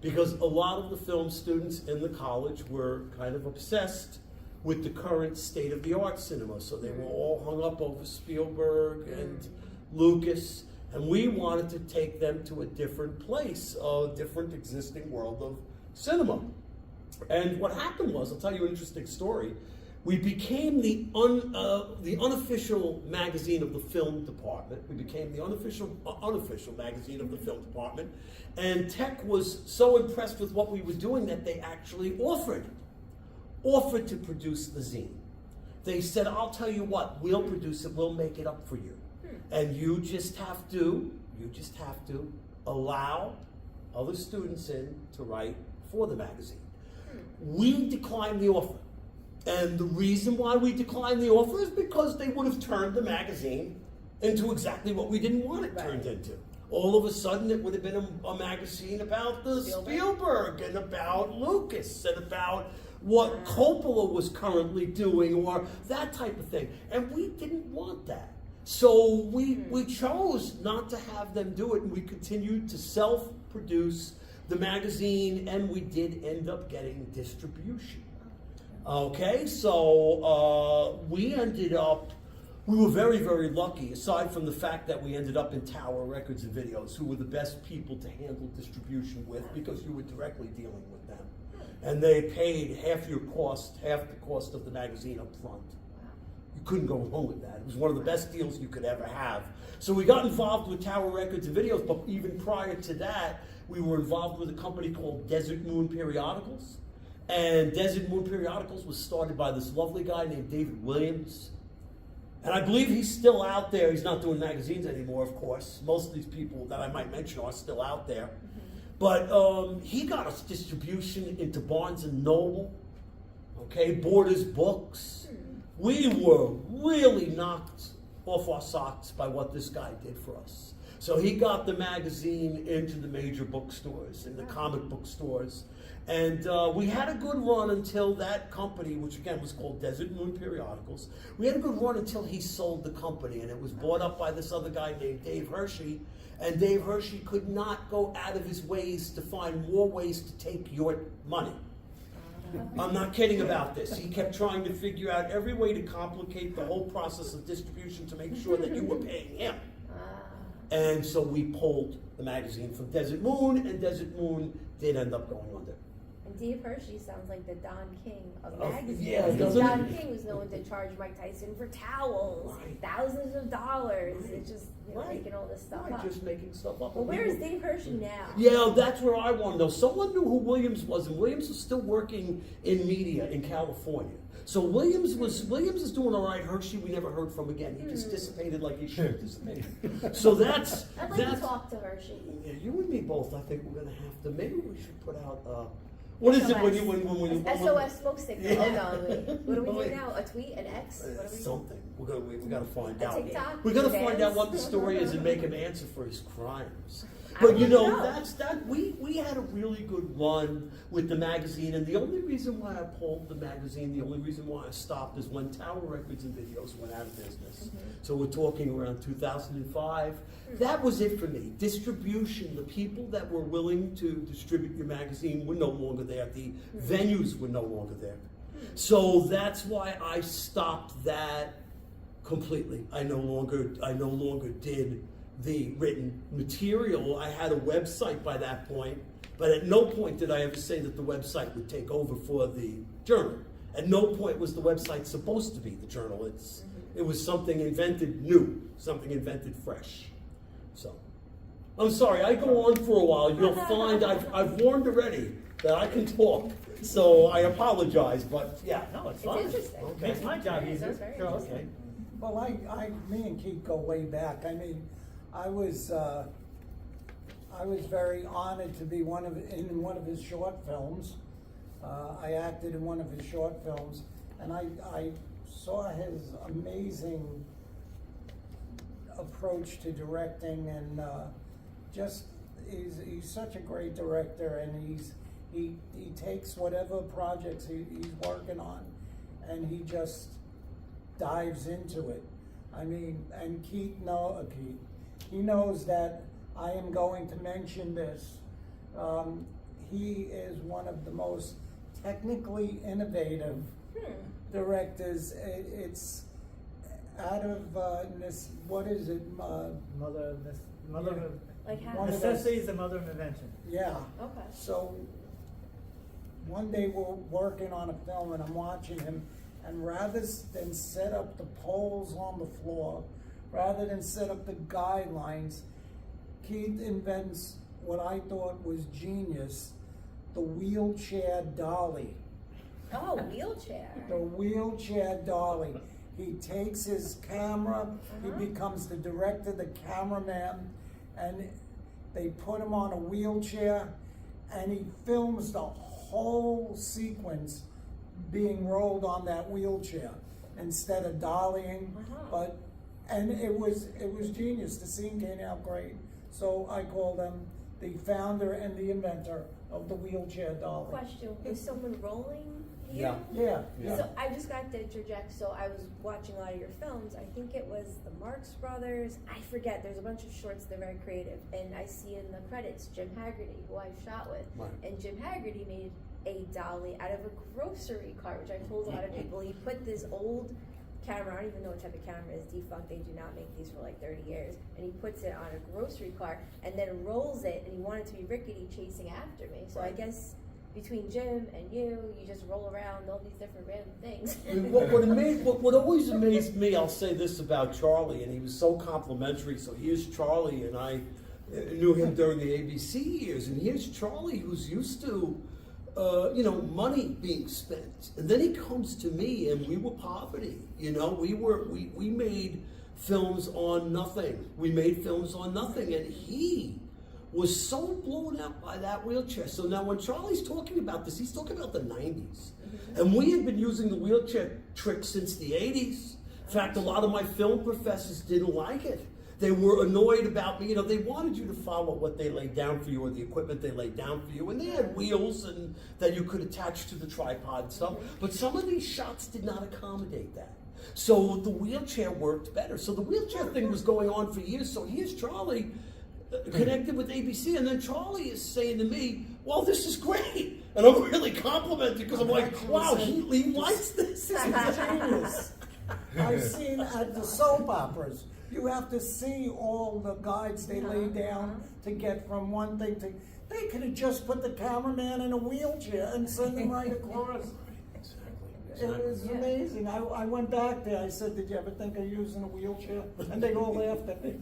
because a lot of the film students in the college were kind of obsessed with the current state-of-the-art cinema. So they were all hung up over Spielberg and Lucas, and we wanted to take them to a different place, a different existing world of cinema. And what happened was, I'll tell you an interesting story. We became the unofficial magazine of the film department. We became the unofficial magazine of the film department. And Tech was so impressed with what we were doing that they actually offered to produce the zine. They said, I'll tell you what, we'll produce it, we'll make it up for you. And you just have to allow other students in to write for the magazine. We declined the offer. And the reason why we declined the offer is because they would have turned the magazine into exactly what we didn't want it turned into. All of a sudden, it would have been a magazine about the Spielberg and about Lucas and about what Coppola was currently doing, or that type of thing. And we didn't want that. So we chose not to have them do it, and we continued to self-produce the magazine, and we did end up getting distribution. Okay, so we were very, very lucky, aside from the fact that we ended up in Tower Records and Videos, who were the best people to handle distribution with, because you were directly dealing with them. And they paid half the cost of the magazine up front. You couldn't go wrong with that. It was one of the best deals you could ever have. So we got involved with Tower Records and Videos, but even prior to that, we were involved with a company called Desert Moon Periodicals. And Desert Moon Periodicals was started by this lovely guy named David Williams. And I believe he's still out there. He's not doing magazines anymore, of course. Most of these people that I might mention are still out there. But he got us distribution into Barnes & Noble, okay, Borders Books. We were really knocked off our socks by what this guy did for us. So he got the magazine into the major bookstores and the comic book stores. And we had a good run until that company, which again was called Desert Moon Periodicals, we had a good run until he sold the company, and it was bought up by this other guy named Dave Hershey. And Dave Hershey could not go out of his ways to find more ways to take your money. I'm not kidding about this. He kept trying to figure out every way to complicate the whole process of distribution to make sure that you were paying him. And so we pulled the magazine from Desert Moon, and Desert Moon did end up going under. Dave Hershey sounds like the Don King of Oh, magazines. yeah, Because doesn't Don it? King was known to charge Mike Tyson for towels, Right. thousands of dollars. Right. It's just Right. making all this stuff Right, up. just making stuff up. Well, where is Dave Hershey now? Yeah, that's where I want to know. Someone knew who Williams was, and Williams was still working in media in California. So Williams is doing all right. Hershey we never heard from again. He just dissipated like he should have dissipated. So that's I'd like to talk to Hershey. Yeah, you and me both. I think we're gonna have to. Maybe we should put out. What is it when you SOS smoke signal. Yeah. Oh no, what do we Wait. do now? A tweet? An X? What are we Something. We gotta find A out. TikTok? We gotta Dance? find out what the story is and make him answer for his crimes. I But you wanna know, know. we had a really good run with the magazine, and the only reason why I pulled the magazine, the only reason why I stopped is when Tower Records and Videos went out of business. So we're talking around 2005. That was it for me. Distribution, the people that were willing to distribute your magazine were no longer there. The venues were no longer there. So that's why I stopped that completely. I no longer did the written material. I had a website by that point, but at no point did I ever say that the website would take over for the journal. At no point was the website supposed to be the journal. It was something invented new, something invented fresh. So, I'm sorry, I go on for a while. You'll find I've warned already that I can talk. So I apologize, but yeah. No, it's It's fine. interesting. Okay. Makes my job easier. That's very Sure, interesting. okay. Well, me and Keith go way back. I mean, I was very honored to be in one of his short films. I acted in one of his short films, and I saw his amazing approach to directing, and just he's such a great director, and he takes whatever projects he's working on, and he just dives into it. I mean, and Keith he knows that I am going to mention this. He is one of the most technically innovative directors. It's out of what is it? Mother Yeah. of Like how? One of those- necessity is the mother of invention. Yeah. Okay. So one day we're working on a film and I'm watching him, and rather than set up the poles on the floor, rather than set up the guidelines, Keith invents what I thought was genius, the wheelchair dolly. Oh, wheelchair. The wheelchair dolly. He takes his camera, he becomes the director, the cameraman, and they put him on a wheelchair, and he films the whole sequence being rolled on that wheelchair instead of dollying. And it was genius. The scene came out great. So I called him the founder and the inventor of the wheelchair dolly. Question: is someone rolling here? Yeah. Yeah. So I just got to interject. So I was watching a lot of your films. I think it was the Marx Brothers. I forget. There's a bunch of shorts. They're very creative, and I see in the credits Jim Haggerty, who I shot with, Right. and Jim Haggerty made a dolly out of a grocery cart, which I told a lot of people. He put this old camera, I don't even know what type of camera is defunct, they do not make these for like 30 years, and he puts it on a grocery cart and then rolls it, and he wanted to be rickety chasing after me. So I guess between Jim and you just roll around all these different random things. I mean, what always amazed me, I'll say this about Charlie, and he was so complimentary. So here's Charlie, and I knew him during the ABC years, and here's Charlie who's used to money being spent, and then he comes to me, and we were poverty. We made films on nothing. And he was so blown out by that wheelchair. So now when Charlie's talking about this, he's talking about the 90s, and we had been using the wheelchair trick since the 80s. In fact, a lot of my film professors didn't like it. They were annoyed about me. They wanted you to follow what they laid down for you, or the equipment they laid down for you. And they had wheels and that you could attach to the tripod and stuff. But some of these shots did not accommodate that. So the wheelchair worked better. So the wheelchair thing was going on for years. So here's Charlie connected with ABC. And then Charlie is saying to me, well, this is great. And I'm really complimented because I'm like, wow, he likes this. I've seen at the soap operas. You have to see all the guides they lay down to get from one thing to. They could have just put the cameraman in a wheelchair and send him right across. It was amazing. I went back there. I said, "Did you ever think of using a wheelchair?" And they all laughed at me.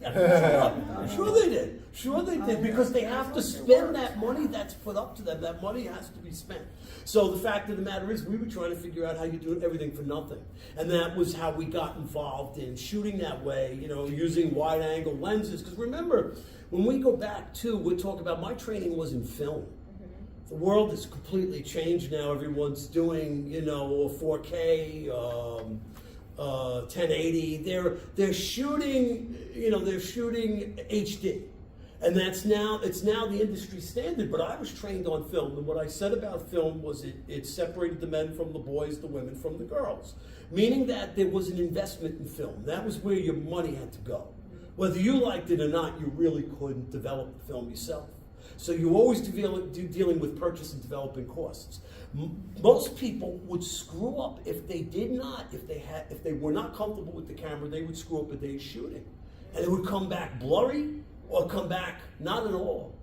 Sure they did. Sure they did, because they have to spend that money that's put up to them. That money has to be spent. So the fact of the matter is, we were trying to figure out how you do everything for nothing. And that was how we got involved in shooting that way, using wide-angle lenses. Because remember, when we go back to, we're talking about, my training was in film. The world has completely changed now. Everyone's doing, 4K, 1080. They're shooting, they're shooting HD, and it's now the industry standard. But I was trained on film, and what I said about film was it separated the men from the boys, the women from the girls, meaning that there was an investment in film. That was where your money had to go. Whether you liked it or not, you really couldn't develop the film yourself. So you always dealing with purchase and developing costs. Most people would screw up if they were not comfortable with the camera. They would screw up a day's shooting, and it would come back blurry or come back not at all.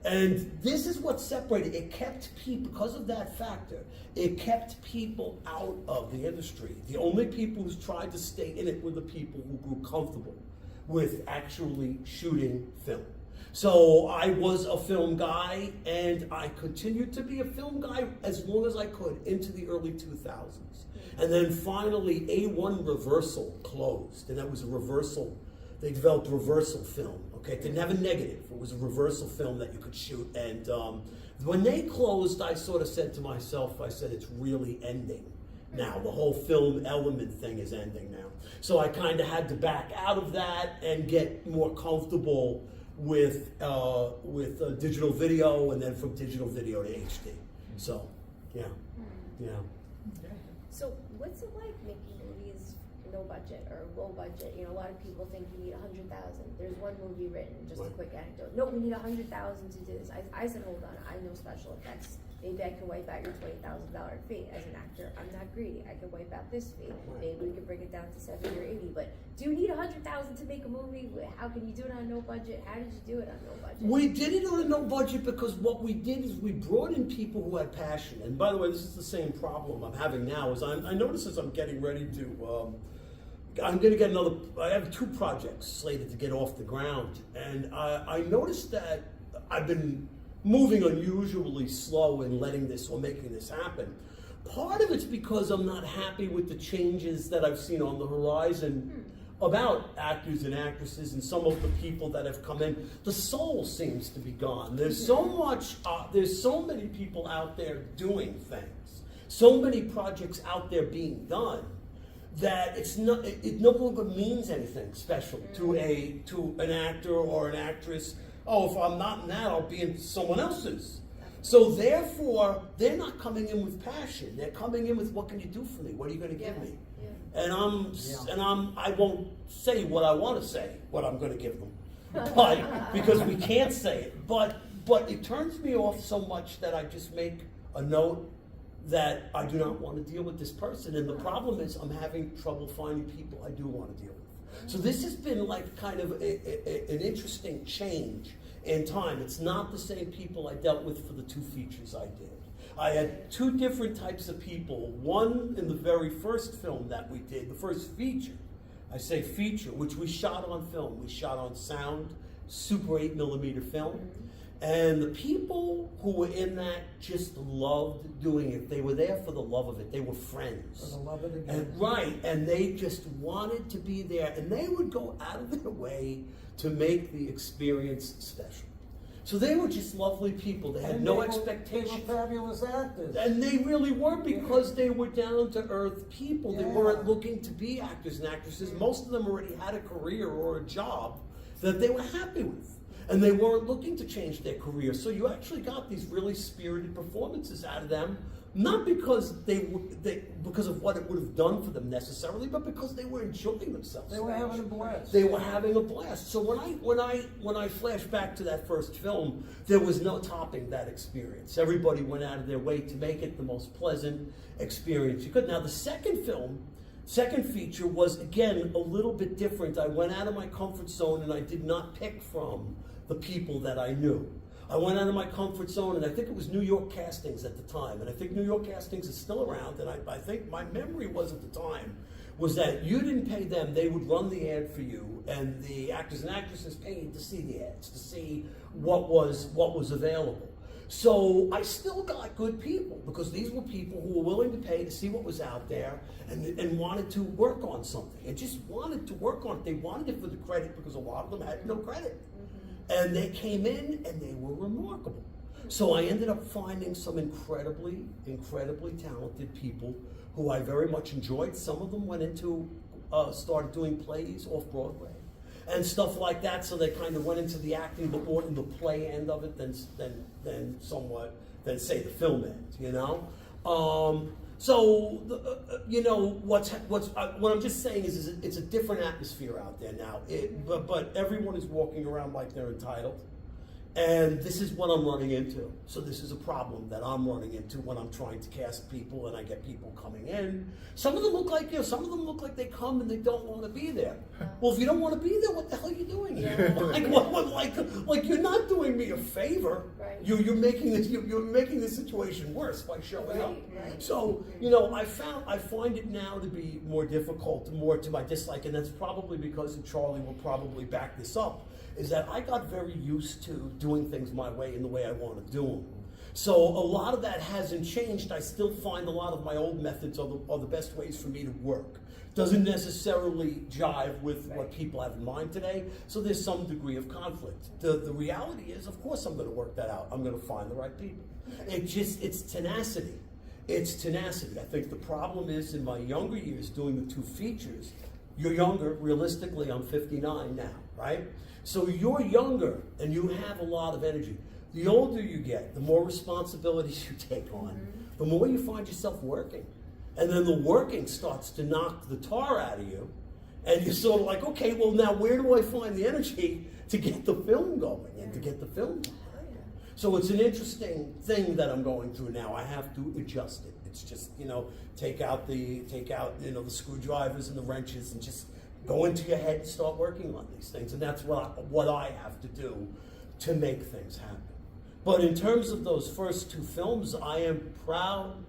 And this is what separated. It kept people, because of that factor, it kept people out of the industry. The only people who tried to stay in it were the people who grew comfortable with actually shooting film. So I was a film guy, and I continued to be a film guy as long as I could into the early 2000s. And then finally, A1 Reversal closed, and that was a reversal. They developed reversal film. Okay, it didn't have a negative. It was a reversal film that you could shoot. And when they closed, I sort of said to myself, it's really ending now. The whole film element thing is ending now. So I kind of had to back out of that and get more comfortable with digital video, and then from digital video to HD. So, yeah. So what's it like making movies no budget or low budget? A lot of people think you need 100,000. There's one movie written, just a quick anecdote. No, we need 100,000 to do this. I said, hold on, I know special effects. Maybe I can wipe out your $20,000 fee. As an actor, I'm not greedy. I can wipe out this fee. Maybe we can bring it down to 70 or 80. But do you need 100,000 to make a movie? How can you do it on no budget? How did you do it on no budget? We did it on a no budget because what we did is we brought in people who had passion. And by the way, this is the same problem I'm having now. Is I notice as I'm getting ready to. I'm going to get I have 2 projects slated to get off the ground, and I noticed that I've been moving unusually slow in making this happen. Part of it's because I'm not happy with the changes that I've seen on the horizon about actors and actresses and some of the people that have come in. The soul seems to be gone. There's so much, there's so many people out there doing things, so many projects out there being done, that it no longer means anything special to an actor or an actress. Oh, if I'm not in that, I'll be in someone else's. So therefore, they're not coming in with passion. They're coming in with, what can you do for me? What are you going to give me? And I won't say what I want to say, what I'm going to give them, but because we can't say it. But it turns me off so much that I just make a note that I do not want to deal with this person. And the problem is I'm having trouble finding people I do want to deal with. So this has been like kind of an interesting change in time. It's not the same people I dealt with for the 2 features I did. I had 2 different types of people. One in the very first film that we did, the first feature. I say feature, which we shot on film. We shot on sound, Super 8mm film. And the people who were in that just loved doing it. They were there for the love of it. They were friends. For the love of the game. And they just wanted to be there. And they would go out of their way to make the experience special. So they were just lovely people. They had no expectations. They were fabulous actors. And they really were, because they were down-to-earth people. They weren't looking to be actors and actresses. Most of them already had a career or a job that they were happy with. And they weren't looking to change their career. So you actually got these really spirited performances out of them, not because because of what it would have done for them necessarily, but because they were enjoying themselves. They were having a blast. They were having a blast. So when I flash back to that first film, there was no topping that experience. Everybody went out of their way to make it the most pleasant experience you could. Now the second film Second feature was, again, a little bit different. I went out of my comfort zone and I did not pick from the people that I knew. I went out of my comfort zone, and I think it was New York Castings at the time, and I think New York Castings is still around, and I think my memory was at the time, was that you didn't pay them, they would run the ad for you, and the actors and actresses paid to see the ads, to see what was available. So I still got good people, because these were people who were willing to pay to see what was out there and wanted to work on something, and just wanted to work on it. They wanted it for the credit, because a lot of them had no credit. And they came in and they were remarkable. So I ended up finding some incredibly, incredibly talented people who I very much enjoyed. Some of them went into, started doing plays off Broadway and stuff like that. So they kind of went into the acting, but more in the play end of it than say the film end, you know? What I'm just saying is it's a different atmosphere out there now. But everyone is walking around like they're entitled, and this is what I'm running into. So this is a problem that I'm running into when I'm trying to cast people, and I get people coming in. Some of them look like they come and they don't want to be there. Well, if you don't want to be there, what the hell are you doing here? Like you're not doing me a favor. Right. You're making the situation worse by showing up. Right. So I find it now to be more difficult, more to my dislike, and that's probably because, and Charlie will probably back this up, is that I got very used to doing things my way in the way I want to do them. So a lot of that hasn't changed. I still find a lot of my old methods are the best ways for me to work. Doesn't necessarily jive with what people have in mind today, so there's some degree of conflict. The reality is, of course I'm going to work that out. I'm going to find the right people. It's tenacity. It's tenacity. I think the problem is, in my younger years doing the two features, you're younger, realistically I'm 59 now, right? So you're younger and you have a lot of energy. The older you get, the more responsibilities you take on, the more you find yourself working. And then the working starts to knock the tar out of you, and you're sort of like, okay, well now where do I find the energy to get the film going and to get the film done? So it's an interesting thing that I'm going through now. I have to adjust it. It's just, take out the screwdrivers and the wrenches and just go into your head and start working on these things. And that's what I have to do to make things happen. But in terms of those first two films, I am proud.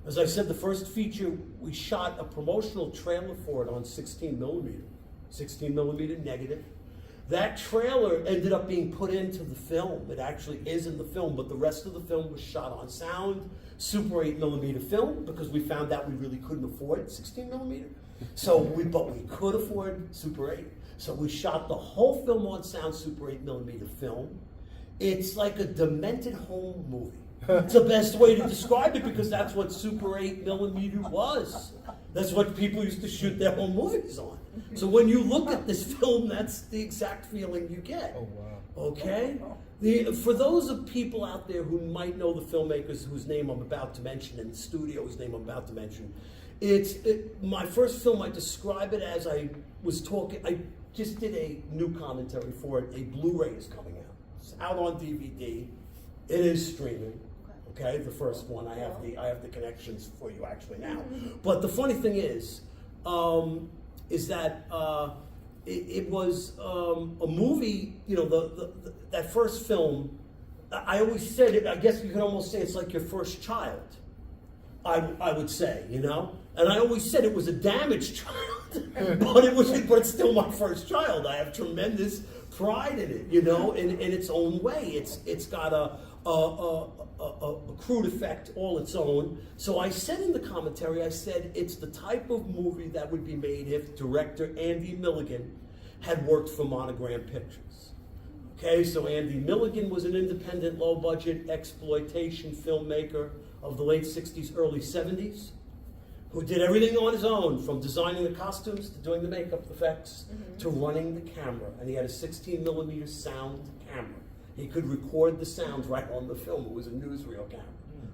As I said, the first feature, we shot a promotional trailer for it on 16 millimeter negative. That trailer ended up being put into the film. It actually is in the film, but the rest of the film was shot on sound, Super 8 millimeter film, because we found out we really couldn't afford 16 millimeter. But we could afford Super 8. So we shot the whole film on sound, Super 8 millimeter film. It's like a demented home movie. It's the best way to describe it, because that's what Super 8 millimeter was. That's what people used to shoot their home movies on. So when you look at this film, that's the exact feeling you get. Oh, wow. Okay? For those of people out there who might know the filmmakers whose name I'm about to mention, and the studio whose name I'm about to mention, my first film, I describe it as I just did a new commentary for it. A Blu-ray is coming out. It's out on DVD. It is streaming. Okay, the first one. I have the connections for you actually now. But the funny thing is that it was a movie. That first film. I always said it. I guess you can almost say it's like your first child. I would say, and I always said it was a damaged child, but it's still my first child. I have tremendous pride in it, in its own way. It's got a crude effect all its own. So I said in the commentary, I said it's the type of movie that would be made if director Andy Milligan had worked for Monogram Pictures. Okay, so Andy Milligan was an independent, low-budget exploitation filmmaker of the late 60s, early 70s, who did everything on his own, from designing the costumes to doing the makeup effects to running the camera. And he had a 16 millimeter sound camera. He could record the sound right on the film. It was a newsreel camera.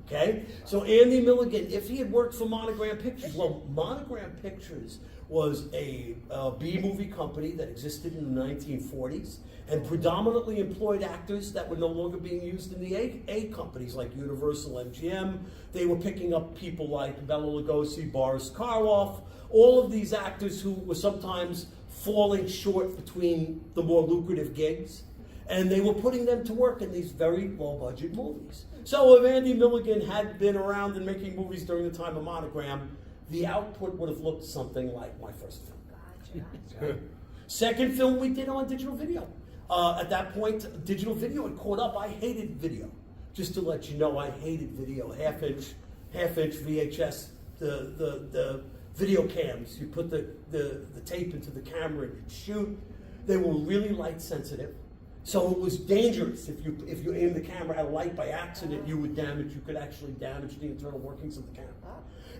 Okay? So Andy Milligan, if he had worked for Monogram Pictures, well, Monogram Pictures was a B-movie company that existed in the 1940s and predominantly employed actors that were no longer being used in the A companies like Universal, MGM. They were picking up people like Bela Lugosi, Boris Karloff, all of these actors who were sometimes falling short between the more lucrative gigs, and they were putting them to work in these very low-budget movies. So if Andy Milligan had been around and making movies during the time of Monogram, the output would have looked something like my first film. Gotcha. Second film we did on digital video. At that point, digital video had caught up. I hated video. Just to let you know, I hated video. Half-inch VHS, the video cams. You put the tape into the camera and you'd shoot. They were really light sensitive. So it was dangerous. If you aimed the camera at a light by accident, you could actually damage the internal workings of the camera.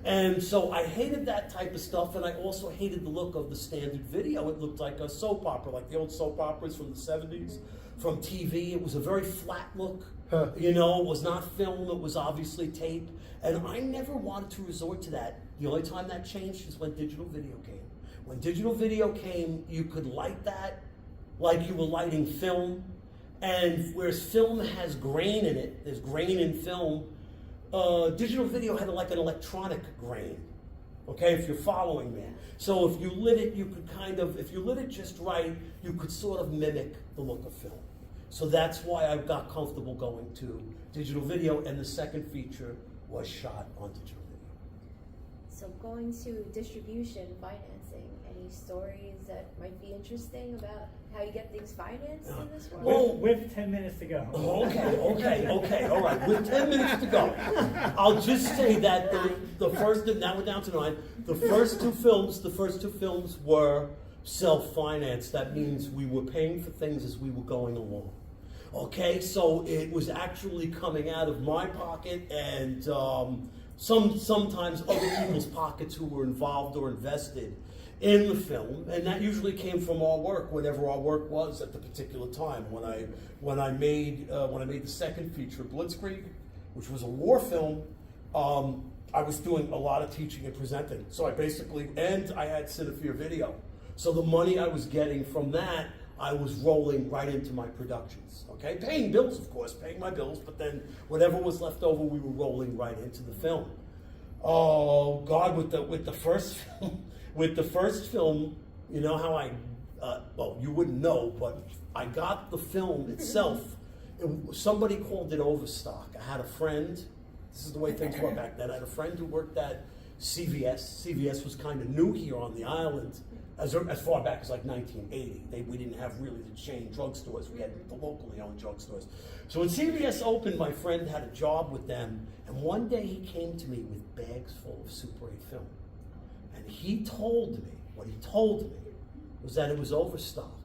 And so I hated that type of stuff, and I also hated the look of the standard video. It looked like a soap opera, like the old soap operas from the 70s, from TV. It was a very flat look. It was not film, it was obviously tape. And I never wanted to resort to that. The only time that changed is when digital video came. When digital video came, you could light that like you were lighting film. And whereas film has grain in it, there's grain in film, digital video had like an electronic grain, okay, if you're following me. So if you lit it, if you lit it just right, you could sort of mimic the look of film. So that's why I got comfortable going to digital video, and the second feature was shot on digital video. So going to distribution, financing, any stories that might be interesting about how you get things financed in this world? Well, With 10 minutes to go. Okay, all right. With 10 minutes to go, I'll just say that the first, now we're down to 9, the first two films were self-financed. That means we were paying for things as we were going along. Okay, so it was actually coming out of my pocket and sometimes other people's pockets who were involved or invested in the film, and that usually came from our work, whatever our work was at the particular time. When I made the second feature, Blitzkrieg, which was a war film, I was doing a lot of teaching and presenting. So I had Cinephere Video. So the money I was getting from that, I was rolling right into my productions. Okay, paying bills, of course, paying my bills, but then whatever was left over, we were rolling right into the film. Oh God, with the first film. With the first film, you know how you wouldn't know, but I got the film itself. Somebody called it overstock. I had a friend, this is the way things were back then, I had a friend who worked at CVS. CVS was kind of new here on the island, as far back as like 1980. We didn't have really the chain drugstores. We had the locally owned drugstores. So when CVS opened, my friend had a job with them, and one day he came to me with bags full of Super 8 film. And he told me was that it was overstock.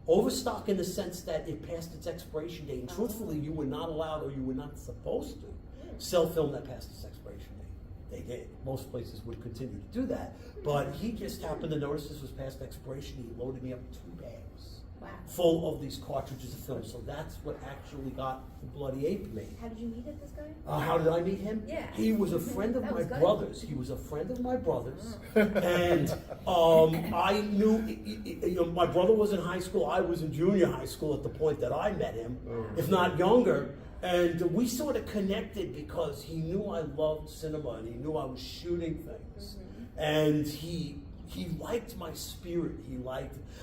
Overstock in the sense that it passed its expiration date. And truthfully, you were not allowed, or you were not supposed to, sell film that passed its expiration date. They did. Most places would continue to do that. But he just happened to notice this was past expiration. He loaded me up 2 bags full of these cartridges of film. So that's what actually got the Bloody Ape made. How did you meet this guy? How did I meet him? Yeah. He was a friend of my brother's. And I knew, my brother was in high school. I was in junior high school at the point that I met him, if not younger. And we sort of connected because he knew I loved cinema and he knew I was shooting things. And he liked my spirit.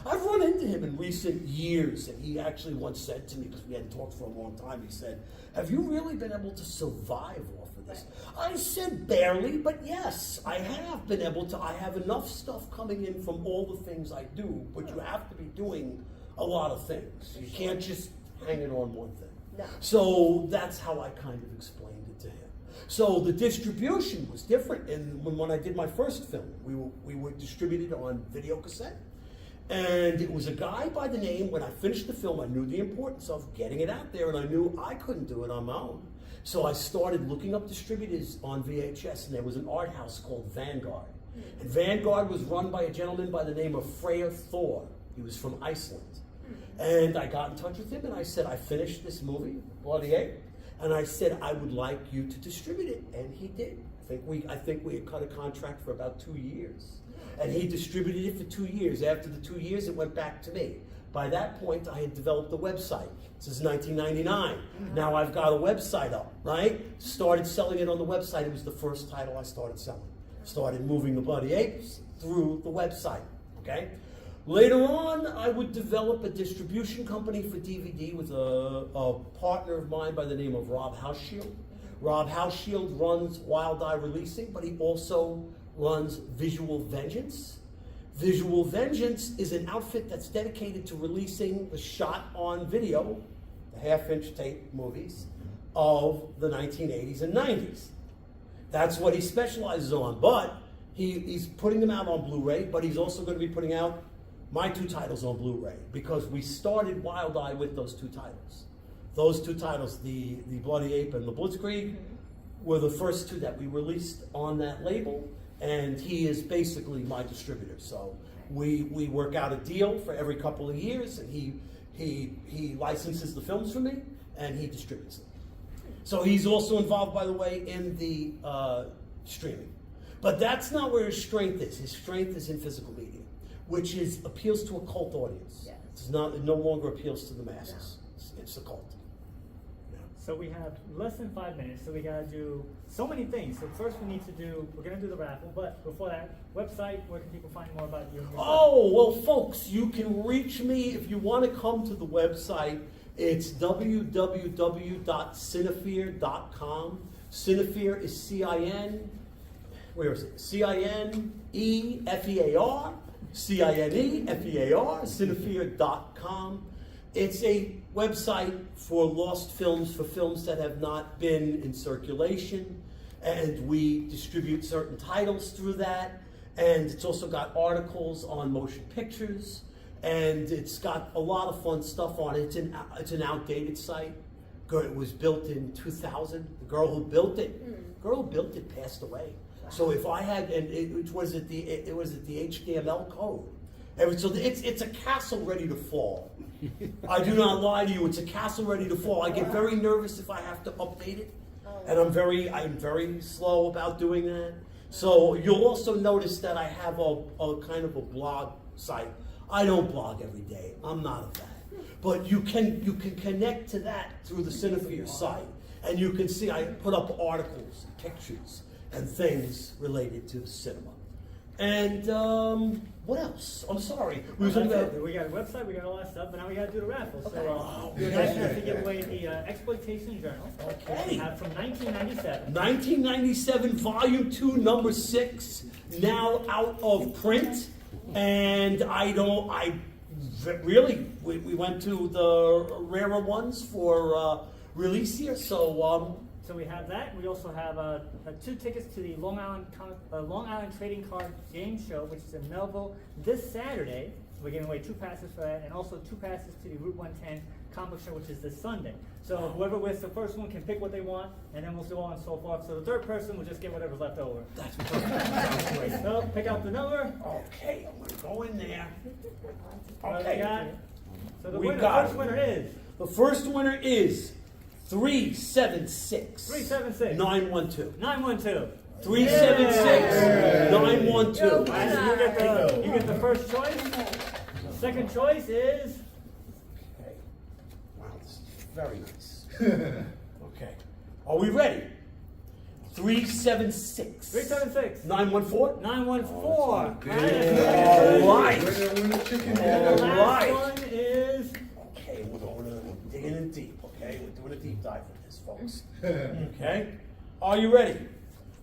I've run into him in recent years, and he actually once said to me, because we hadn't talked for a long time, he said, "Have you really been able to survive off of this?" I said, barely, but yes, I have been able to. I have enough stuff coming in from all the things I do, but you have to be doing a lot of things. You can't just hang it on one thing. No. So that's how I kind of explained it to him. So the distribution was different. And when I did my first film, we were distributed on video cassette. And it was a guy by the name, when I finished the film, I knew the importance of getting it out there, and I knew I couldn't do it on my own. So I started looking up distributors on VHS, and there was an art house called Vanguard. And Vanguard was run by a gentleman by the name of Freyr Thor. He was from Iceland. And I got in touch with him, and I said, I finished this movie, Bloody Ape, and I said, I would like you to distribute it. And he did. I think we had cut a contract for about 2 years. And he distributed it for 2 years. After the 2 years, it went back to me. By that point, I had developed a website. This is 1999. Now I've got a website up, right? Started selling it on the website. It was the first title I started selling. Started moving the bloody apes through the website, okay? Later on, I would develop a distribution company for DVD with a partner of mine by the name of Rob Houseshield. Rob Houseshield runs Wild Eye Releasing, but he also runs Visual Vengeance. Visual Vengeance is an outfit that's dedicated to releasing the shot on video, the half-inch tape movies of the 1980s and 90s. That's what he specializes on, but he's putting them out on Blu-ray, but he's also going to be putting out my 2 titles on Blu-ray, because we started Wild Eye with those 2 titles. Those 2 titles, the Bloody Ape and the Blitzkrieg, were the first 2 that we released on that label, and he is basically my distributor. So we work out a deal for every couple of years, and he licenses the films for me, and he distributes them. So he's also involved, by the way, in the streaming. But that's not where his strength is. His strength is in physical media, which appeals to a cult audience. Yes. It no longer appeals to the masses. It's a cult. So we have less than 5 minutes, so we gotta do so many things. So first we're gonna do the raffle, but before that, website, where can people find more about you? And your Oh, well, folks, you can reach me if you want to come to the website. It's www.cinefear.com. Cinefear is C-I-N, where is it? C-I-N-E-F-E-A-R, C-I-N-E-F-E-A-R, cinefear.com. It's a website for lost films, for films that have not been in circulation, and we distribute certain titles through that. And it's also got articles on motion pictures, and it's got a lot of fun stuff on it. It's an outdated site. It was built in 2000. The girl who built it passed away. So if I had, and it was at the HTML code. So it's a castle ready to fall. I do not lie to you. It's a castle ready to fall. I get very nervous if I have to update it, and I'm very slow about doing that. So you'll also notice that I have a kind of a blog site. I don't blog every day. I'm not of that. But you can connect to that through the Cinefear site, and you can see I put up articles, and pictures, and things related to the cinema. And what else? I'm sorry. We got a website, we got all that stuff, but now we got to do the raffle. Okay. So we're nice enough to give away the Exploitation Journal. Okay. We have from 1997. 1997, Volume 2, Number 6, now out of print. And we went to the rarer ones for release here, so So we have that. We also have 2 tickets to the Long Island Trading Card Game Show, which is in Melville this Saturday. We're giving away 2 passes for that, and also 2 passes to the Route 110 Comic Show, which is this Sunday. So whoever wins the first one can pick what they want, and then we'll so on and so forth. So the third person will just get whatever's left over. that's perfect. Great. So pick out the number. Okay, I'm gonna go in there. What we Okay. got? So the We winner, got first it. winner is The first winner is 376 376 912. 912. 376 912. All right, so you get the first choice. Second choice is Okay. Wow, this is very nice. Okay. Are we ready? 376 376 914. 914. All right. And the last Alright. one is Okay, we're digging in deep, okay? We're doing a deep dive with this, folks. Okay? Are you ready?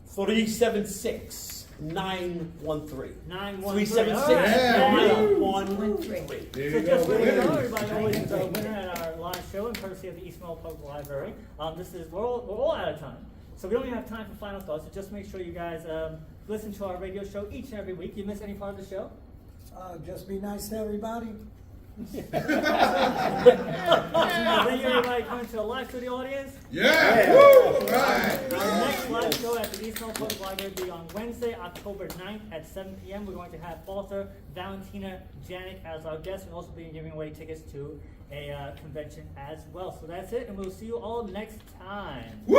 376 913. 913. 376 913. So just so you know, everybody always is a winner at our live show in courtesy of the East Meadow Public Library. We're all out of time. So we don't even have time for final thoughts, so just make sure you guys listen to our radio show each and every week. You miss any part of the show? Just be nice to everybody. Thank you, everybody coming to the live studio audience. Yeah! Woo! Right! Our next live show at the East Meadow Public Library will be on Wednesday, October 9th at 7 p.m. We're going to have author Valentina Janik as our guest, and also be giving away tickets to a convention as well. So that's it, and we'll see you all next time. Woo!